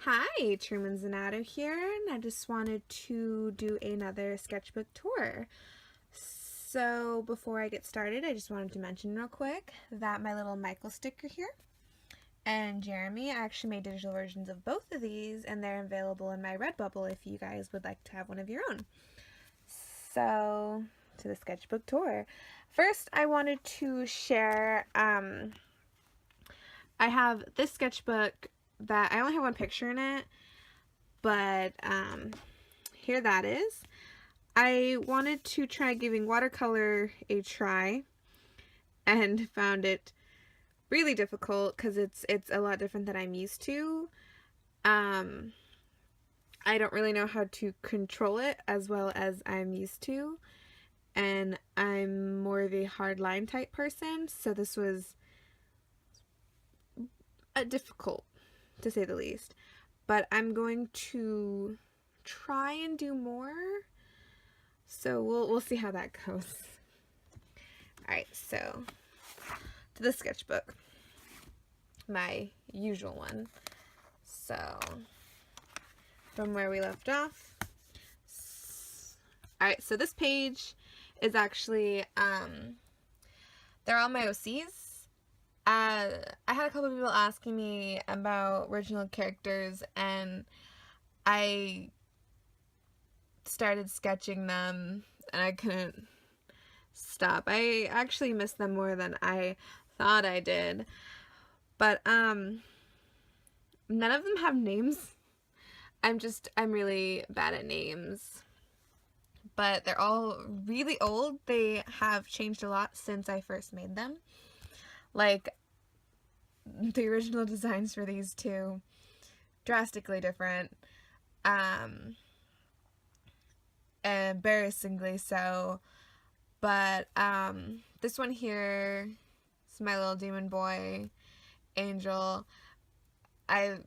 Hi, Truman Zanato here, and I just wanted to do another sketchbook tour. So before I get started, I just wanted to mention real quick that my little Michael sticker here and Jeremy, I actually made digital versions of both of these, and they're available in my Redbubble if you guys would like to have one of your own. So, to the sketchbook tour. First, I wanted to share, I have this sketchbook that I only have one picture in it, but here that is. I wanted to try giving watercolor a try and found it really difficult because it's a lot different than I'm used to. I don't really know how to control it as well as I'm used to, and I'm more of a hard line type person, so this was difficult to say the least. But I'm going to try and do more, so we'll see how that goes. Alright, so to the sketchbook, my usual one. So from where we left off. Alright, so this page is actually they're all my OCs. I had a couple people asking me about original characters, and I started sketching them and I couldn't stop. I actually miss them more than I thought I did. But none of them have names. I'm really bad at names. But they're all really old. They have changed a lot since I first made them. Like, the original designs for these two, drastically different. Embarrassingly so. But this one here is my little demon boy, Angel. I've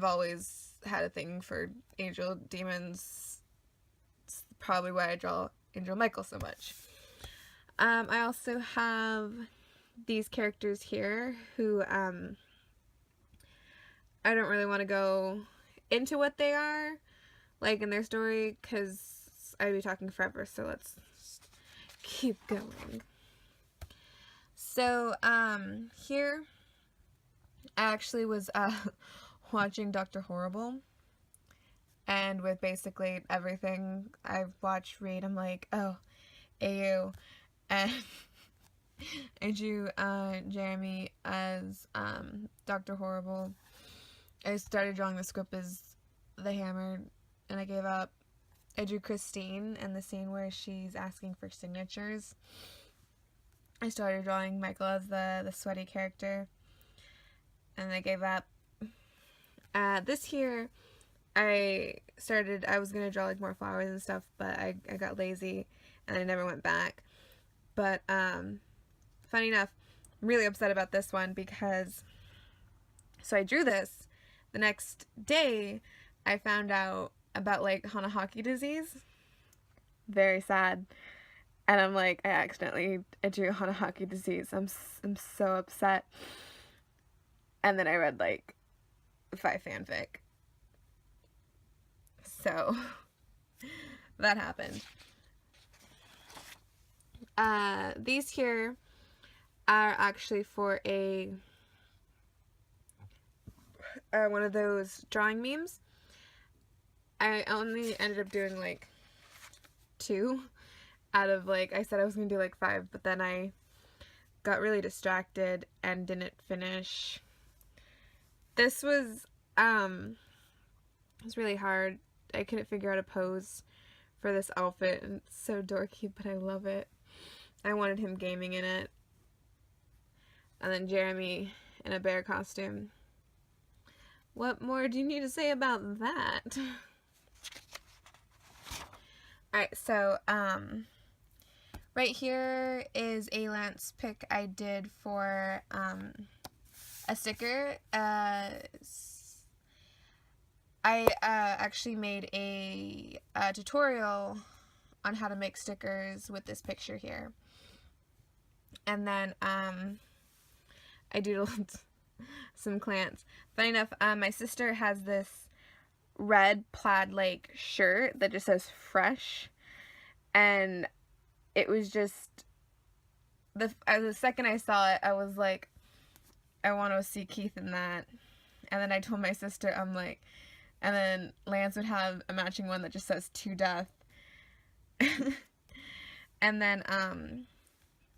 always had a thing for angel demons. It's probably why I draw Angel Michael so much. I also have these characters here who I don't really want to go into what they are, like in their story, because I'd be talking forever, so let's keep going. So here I actually was watching Dr. Horrible, and with basically everything I've watched, read, I'm like, oh, AU. And I drew Jeremy as Dr. Horrible. I started drawing the script as the Hammer, and I gave up. I drew Christine and the scene where she's asking for signatures. I started drawing Michael as the sweaty character, and I gave up. This here, I was going to draw like more flowers and stuff, but I got lazy and I never went back. But funny enough, I'm really upset about this one because, so I drew this. The next day, I found out about like Hanahaki disease. Very sad. And I'm like, I drew Hanahaki disease. I'm so upset. And then I read like 5 fanfic. So that happened. These here are actually for a one of those drawing memes. I only ended up doing like 2 out of, like, I said I was gonna do like 5, but then I got really distracted and didn't finish. This was really hard. I couldn't figure out a pose for this outfit, and it's so dorky, but I love it. I wanted him gaming in it. And then Jeremy in a bear costume. What more do you need to say about that? Alright, so, right here is a Lance pick I did for, a sticker. I actually made a tutorial on how to make stickers with this picture here. And then, I doodled some clans. Funny enough, my sister has this red plaid like shirt that just says fresh, and it was just the second I saw it, I was like, I want to see Keith in that. And then I told my sister, I'm like, and then Lance would have a matching one that just says to death. And then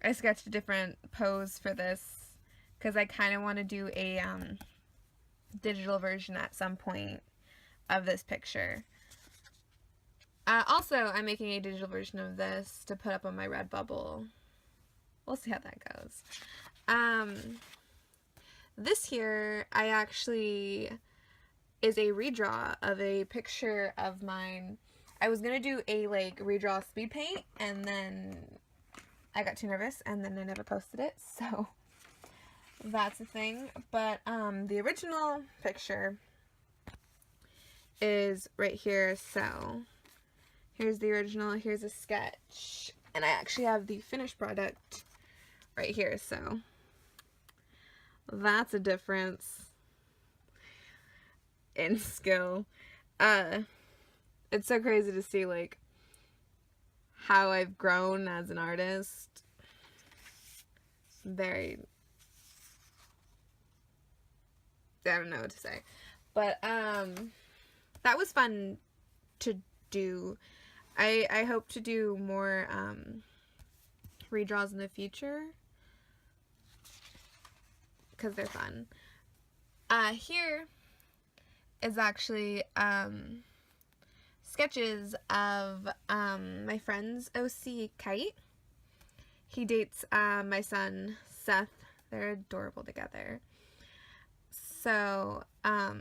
I sketched a different pose for this because I kind of want to do a digital version at some point of this picture. Also, I'm making a digital version of this to put up on my Redbubble. We'll see how that goes. This here, I actually is a redraw of a picture of mine. I was gonna do a like redraw speed paint, and then I got too nervous, and then I never posted it. So that's a thing. But the original picture is right here. So here's the original. Here's a sketch, and I actually have the finished product right here. So that's a difference in skill. It's so crazy to see like how I've grown as an artist. Very, I don't know what to say, but that was fun to do. I hope to do more redraws in the future because they're fun. Here is actually sketches of my friend's OC Kite. He dates my son Seth. They're adorable together. So not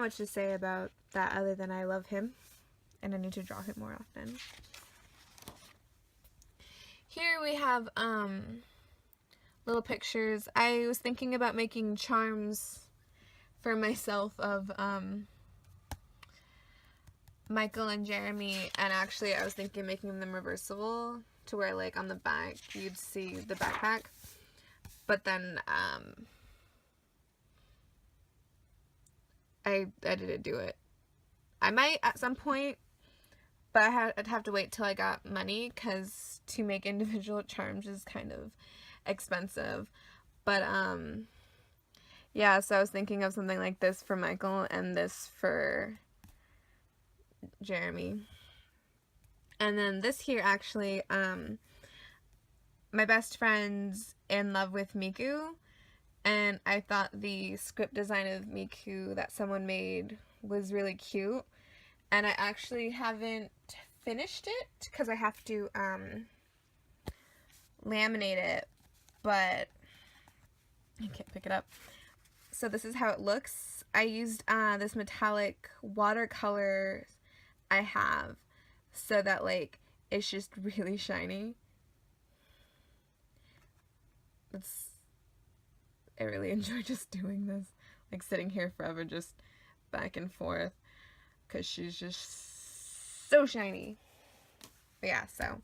much to say about that other than I love him and I need to draw him more often. Here we have little pictures. I was thinking about making charms for myself of Michael and Jeremy, and actually I was thinking of making them reversible to where like on the back you'd see the backpack, but then I didn't do it. I might at some point, but I'd have to wait till I got money because to make individual charms is kind of expensive. But yeah, so I was thinking of something like this for Michael and this for Jeremy. And then this here actually, my best friend's in love with Miku, and I thought the script design of Miku that someone made was really cute, and I actually haven't finished it because I have to laminate it, but I can't pick it up. So this is how it looks. I used this metallic watercolor I have so that like it's just really shiny. I really enjoy just doing this, like sitting here forever just back and forth because she's just so shiny. But yeah, so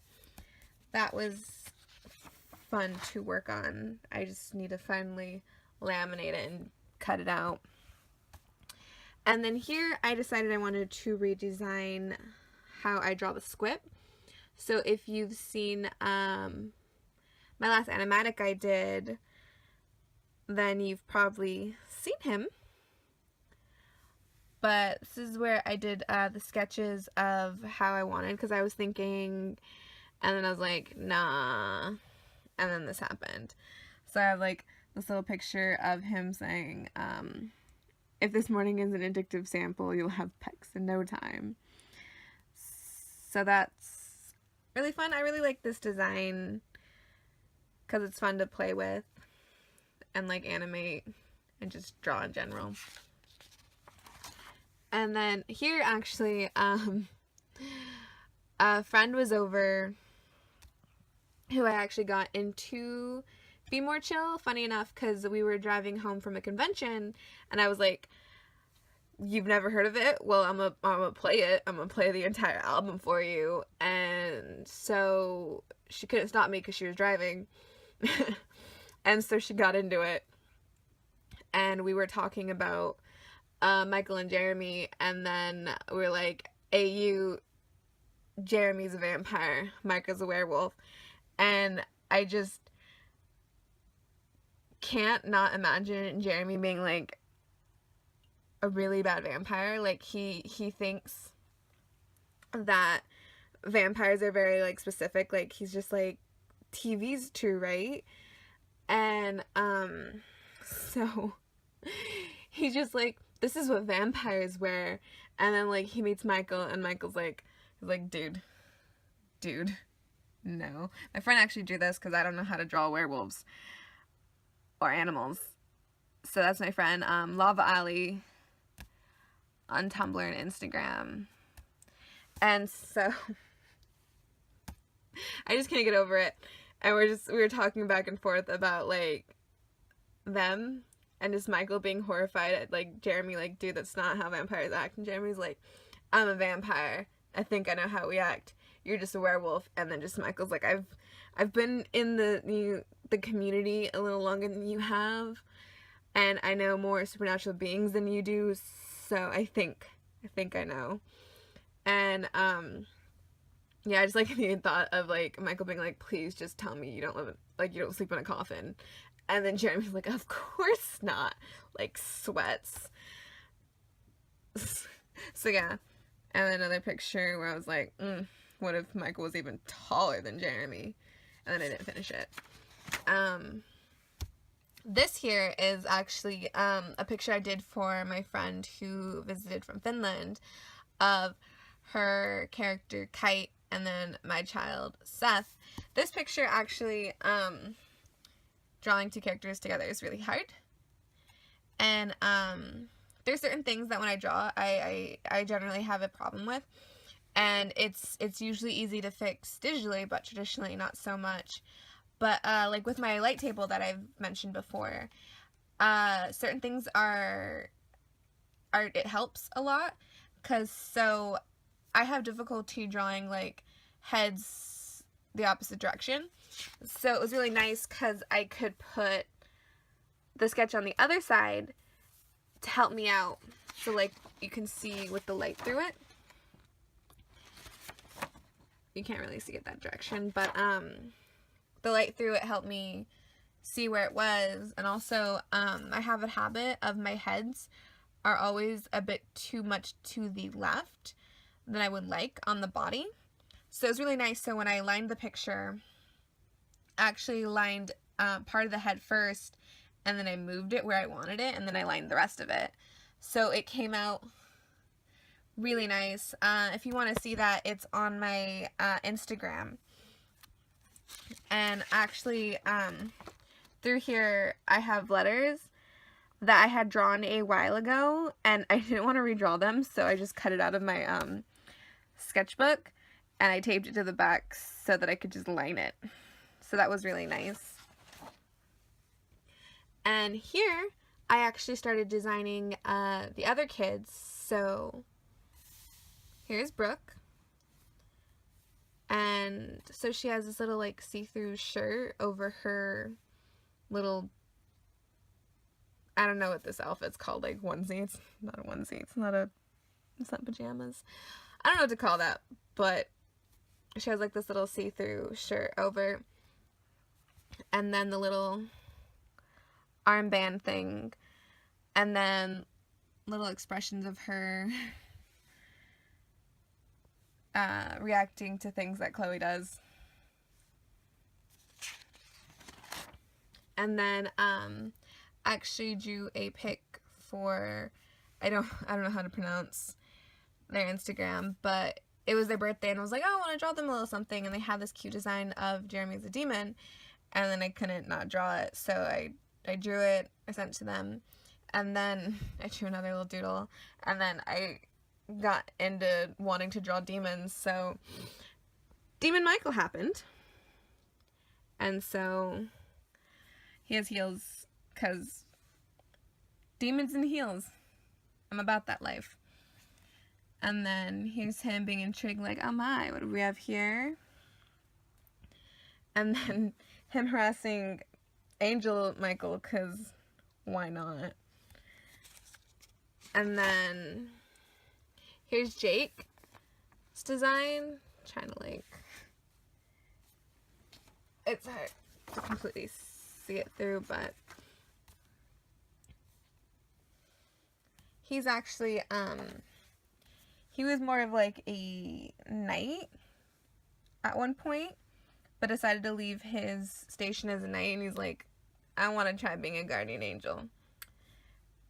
that was fun to work on. I just need to finally laminate it and cut it out. And then here I decided I wanted to redesign how I draw the squip. So if you've seen my last animatic I did, then you've probably seen him. But this is where I did the sketches of how I wanted, because I was thinking, and then I was like, nah, and then this happened. So I have like this little picture of him saying, if this morning is an addictive sample, you'll have pecs in no time. So that's really fun. I really like this design because it's fun to play with and like animate and just draw in general. And then here actually, a friend was over who I actually got into Be More Chill, funny enough, because we were driving home from a convention and I was like, you've never heard of it? Well, I'm gonna play it. I'm gonna play the entire album for you. And so she couldn't stop me because she was driving. And so she got into it, and we were talking about Michael and Jeremy, and then we were like, hey, Jeremy's a vampire, Michael's a werewolf. And I just can't not imagine Jeremy being like a really bad vampire. Like he thinks that vampires are very like specific. Like he's just like, TV's true, right? And so he's just like, this is what vampires wear. And then like he meets Michael, and Michael's like, dude, no. My friend actually drew this because I don't know how to draw werewolves or animals. So that's my friend, Lava Alley, on Tumblr and Instagram. And so I just can't get over it. And we were talking back and forth about like them, and just Michael being horrified at like Jeremy, like, dude, that's not how vampires act. And Jeremy's like, I'm a vampire, I think I know how we act, you're just a werewolf. And then just Michael's like, I've been in the community a little longer than you have, and I know more supernatural beings than you do, so I think I know. And yeah, I just like the thought of like Michael being like, please just tell me you don't sleep in a coffin. And then Jeremy's like, of course not, like sweats. So yeah. And then another picture where I was like, what if Michael was even taller than Jeremy? And then I didn't finish it. This here is actually a picture I did for my friend who visited from Finland of her character Kite and then my child Seth. This picture actually, drawing two characters together is really hard. And there's certain things that when I draw, I generally have a problem with. And it's usually easy to fix digitally, but traditionally not so much. But like with my light table that I've mentioned before, certain things it helps a lot, because so I have difficulty drawing like heads the opposite direction. So it was really nice because I could put the sketch on the other side to help me out. So like you can see with the light through it. You can't really see it that direction, but the light through it helped me see where it was. And also I have a habit of my heads are always a bit too much to the left than I would like on the body. So it's really nice. So when I lined the picture, I actually lined part of the head first, and then I moved it where I wanted it, and then I lined the rest of it. So it came out really nice. If you want to see that, it's on my Instagram. And actually, through here, I have letters that I had drawn a while ago, and I didn't want to redraw them, so I just cut it out of my sketchbook, and I taped it to the back so that I could just line it. So that was really nice. And here, I actually started designing the other kids. So here's Brooke. And so she has this little like see-through shirt over her little, I don't know what this outfit's called, like onesie. It's not a onesie. It's not pajamas. I don't know what to call that, but she has like this little see-through shirt over, and then the little armband thing, and then little expressions of her reacting to things that Chloe does. And then actually drew a pic for, I don't know how to pronounce their Instagram, but it was their birthday, and I was like, oh, I want to draw them a little something, and they had this cute design of Jeremy as a demon, and then I couldn't not draw it, so I drew it, I sent it to them, and then I drew another little doodle, and then I got into wanting to draw demons, so Demon Michael happened, and so he has heels, because demons and heels, I'm about that life. And then here's him being intrigued, like, oh my, what do we have here? And then him harassing Angel Michael, because why not? And then here's Jake's design. Trying to like, it's hard to completely see it through, but he's actually, he was more of like a knight at one point, but decided to leave his station as a knight, and he's like, I want to try being a guardian angel.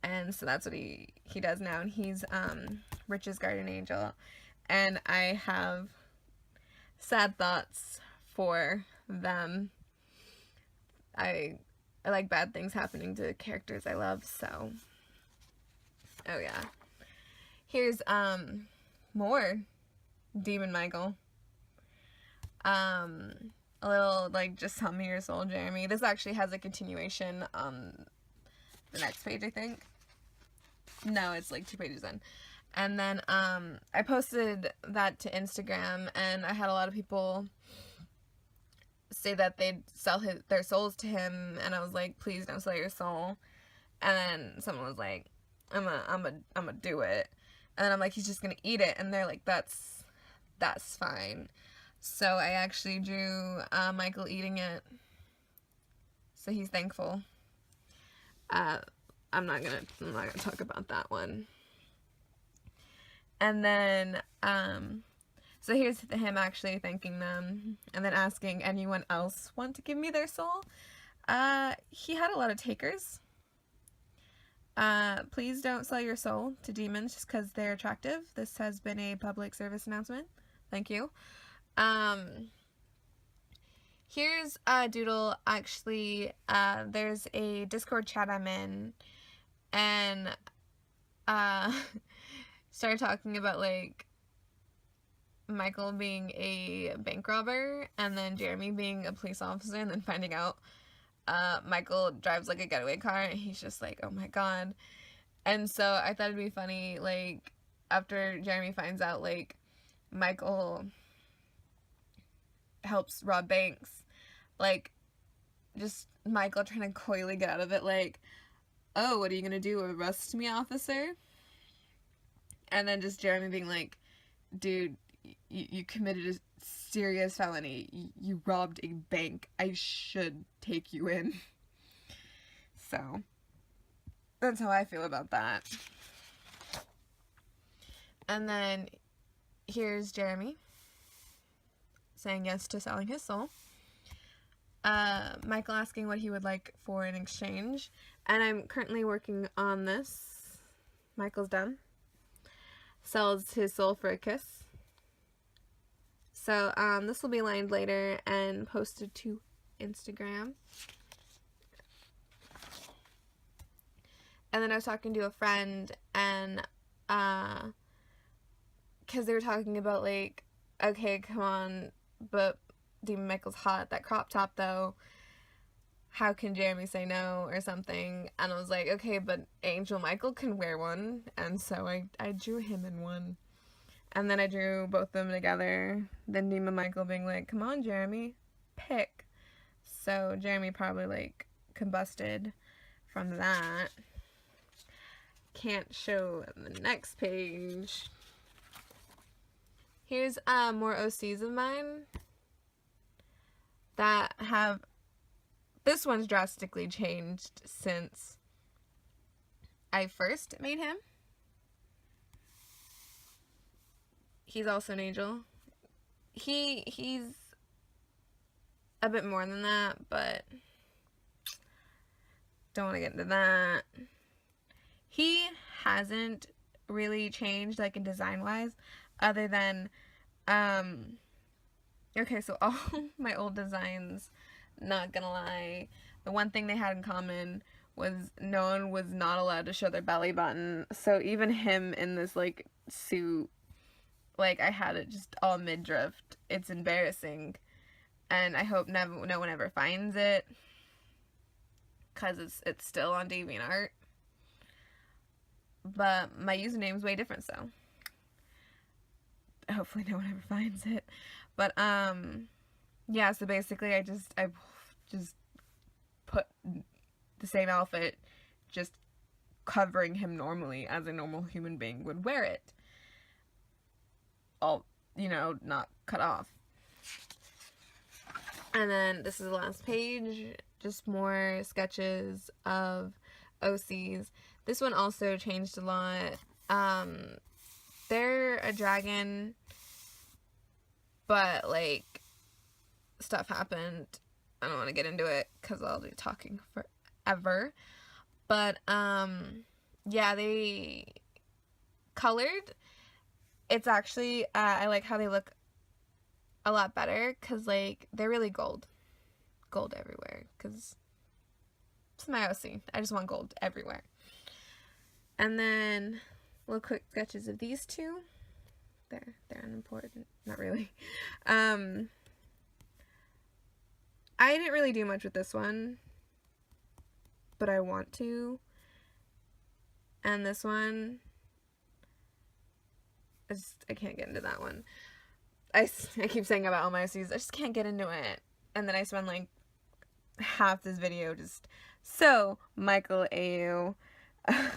And so that's what he does now, and he's Rich's guardian angel. And I have sad thoughts for them. I like bad things happening to characters I love, so oh yeah. Here's more Demon Michael. A little like just tell me your soul, Jeremy. This actually has a continuation on the next page, I think. No, it's like 2 pages in. And then I posted that to Instagram, and I had a lot of people say that they'd sell their souls to him, and I was like, please don't sell your soul. And then someone was like, I'm gonna do it. And then I'm like, he's just gonna eat it. And they're like, that's fine. So I actually drew Michael eating it. So he's thankful. I'm not gonna talk about that one. And then so here's him actually thanking them, and then asking anyone else want to give me their soul. He had a lot of takers. Please don't sell your soul to demons just because they're attractive. This has been a public service announcement. Thank you. Here's a doodle. Actually, there's a Discord chat I'm in, and started talking about like Michael being a bank robber, and then Jeremy being a police officer, and then finding out Michael drives like a getaway car, and he's just like, oh my god. And so I thought it'd be funny, like, after Jeremy finds out like Michael helps rob banks, like, just Michael trying to coyly get out of it, like, oh, what are you gonna do, arrest me, officer? And then just Jeremy being like, dude, you committed a serious felony. You robbed a bank. I should take you in. So, that's how I feel about that. And then, here's Jeremy saying yes to selling his soul. Michael asking what he would like for an exchange. And I'm currently working on this. Michael's done. Sells his soul for a kiss. So, this will be lined later and posted to Instagram. And then I was talking to a friend, and, because they were talking about, like, okay, come on, but Demon Michael's hot. That crop top, though, how can Jeremy say no, or something? And I was like, okay, but Angel Michael can wear one. And so I drew him in one. And then I drew both of them together. Then Demon Michael being like, come on, Jeremy, pick. So Jeremy probably, like, combusted from that. Can't show the next page. Here's more OCs of mine that have... This one's drastically changed since I first made him. He's also an angel. He's a bit more than that, but don't want to get into that. He hasn't really changed, like, in design-wise, other than, okay, so all my old designs, not gonna lie, the one thing they had in common was no one was not allowed to show their belly button. So even him in this, like, suit, like, I had it just all midriff. It's embarrassing, and I hope no one ever finds it, because it's still on DeviantArt. But my username's way different, so hopefully no one ever finds it. But yeah, so basically I just put the same outfit, just covering him normally as a normal human being would wear it. All, you know, not cut off. And then this is the last page, just more sketches of OCs. This one also changed a lot. They're a dragon, but like stuff happened. I don't want to get into it because I'll be talking forever. But yeah, they colored. It's actually I like how they look a lot better because like they're really gold everywhere because it's my OC. I just want gold everywhere. And then little quick sketches of these two. They're unimportant. Not really. I didn't really do much with this one, but I want to. And this one, I can't get into that one. I keep saying about all my OCs, I just can't get into it. And then I spend like half this video just, so Michael AU. I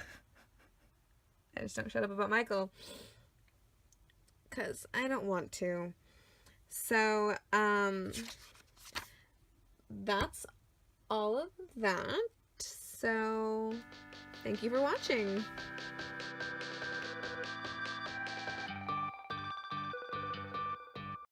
just don't shut up about Michael because I don't want to. So that's all of that. So thank you for watching.